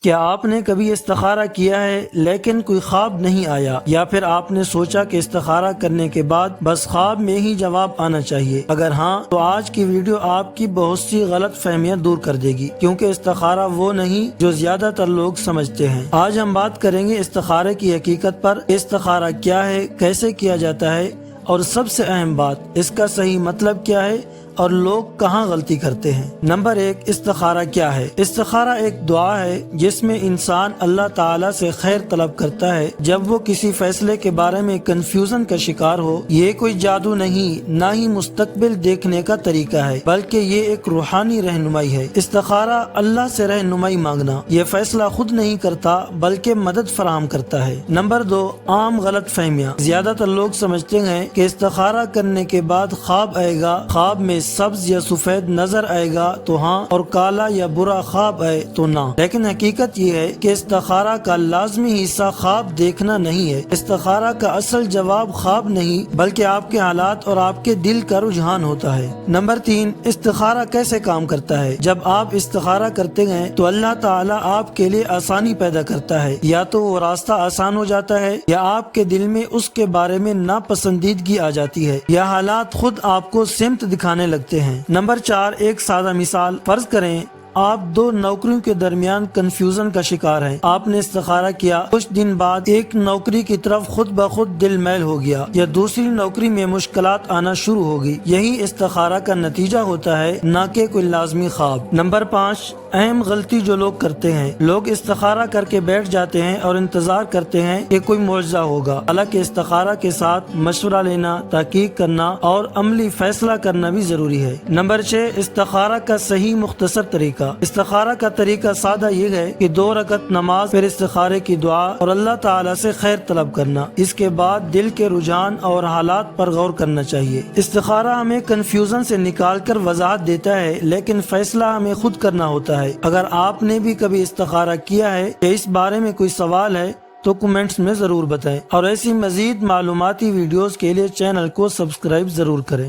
کیا آپ نے کبھی استخارہ کیا ہے لیکن کوئی خواب نہیں آیا، یا پھر آپ نے سوچا کہ استخارہ کرنے کے بعد بس خواب میں ہی جواب آنا چاہیے؟ اگر ہاں تو آج کی ویڈیو آپ کی بہت سی غلط فہمیاں دور کر دے گی، کیونکہ استخارہ وہ نہیں جو زیادہ تر لوگ سمجھتے ہیں۔ آج ہم بات کریں گے استخارے کی حقیقت پر، استخارہ کیا ہے، کیسے کیا جاتا ہے، اور سب سے اہم بات، اس کا صحیح مطلب کیا ہے اور لوگ کہاں غلطی کرتے ہیں۔ نمبر 1، استخارہ کیا ہے؟ استخارہ ایک دعا ہے جس میں انسان اللہ تعالیٰ سے خیر طلب کرتا ہے جب وہ کسی فیصلے کے بارے میں کنفیوژن کا شکار ہو۔ یہ کوئی جادو نہیں، نہ ہی مستقبل دیکھنے کا طریقہ ہے، بلکہ یہ ایک روحانی رہنمائی ہے۔ استخارہ اللہ سے رہنمائی مانگنا، یہ فیصلہ خود نہیں کرتا بلکہ مدد فراہم کرتا ہے۔ نمبر 2، عام غلط فہمیاں۔ زیادہ تر لوگ سمجھتے ہیں کہ استخارہ کرنے کے بعد خواب آئے گا، خواب میں سبز یا سفید نظر آئے گا تو ہاں، اور کالا یا برا خواب آئے تو نہ۔ لیکن حقیقت یہ ہے کہ استخارہ کا لازمی حصہ خواب دیکھنا نہیں ہے۔ استخارہ کا اصل جواب خواب نہیں بلکہ آپ کے حالات اور آپ کے دل کا رجحان ہوتا ہے۔ نمبر 3، استخارہ کیسے کام کرتا ہے؟ جب آپ استخارہ کرتے ہیں تو اللہ تعالیٰ آپ کے لیے آسانی پیدا کرتا ہے، یا تو وہ راستہ آسان ہو جاتا ہے، یا آپ کے دل میں اس کے بارے میں ناپسندیدگی آ جاتی ہے، یا حالات خود آپ کو سمت دکھانے لگتے ہیں۔ نمبر 4، ایک سادہ مثال۔ فرض کریں آپ دو نوکریوں کے درمیان کنفیوژن کا شکار ہیں۔ آپ نے استخارہ کیا، کچھ دن بعد ایک نوکری کی طرف خود بخود دل میل ہو گیا، یا دوسری نوکری میں مشکلات آنا شروع ہو گئی۔ یہی استخارہ کا نتیجہ ہوتا ہے، نہ کہ کوئی لازمی خواب۔ نمبر 5، اہم غلطی جو لوگ کرتے ہیں۔ لوگ استخارہ کر کے بیٹھ جاتے ہیں اور انتظار کرتے ہیں کہ کوئی معجزہ ہوگا، حالانکہ استخارہ کے ساتھ مشورہ لینا، تحقیق کرنا اور عملی فیصلہ کرنا بھی ضروری ہے۔ نمبر 6، استخارہ کا صحیح مختصر طریقہ۔ استخارہ کا طریقہ سادہ یہ ہے کہ 2 رکعت نماز، پھر استخارے کی دعا اور اللہ تعالیٰ سے خیر طلب کرنا۔ اس کے بعد دل کے رجحان اور حالات پر غور کرنا چاہیے۔ استخارہ ہمیں کنفیوژن سے نکال کر وضاحت دیتا ہے، لیکن فیصلہ ہمیں خود کرنا ہوتا ہے۔ اگر آپ نے بھی کبھی استخارہ کیا ہے یا اس بارے میں کوئی سوال ہے تو کمنٹس میں ضرور بتائیں، اور ایسی مزید معلوماتی ویڈیوز کے لیے چینل کو سبسکرائب ضرور کریں۔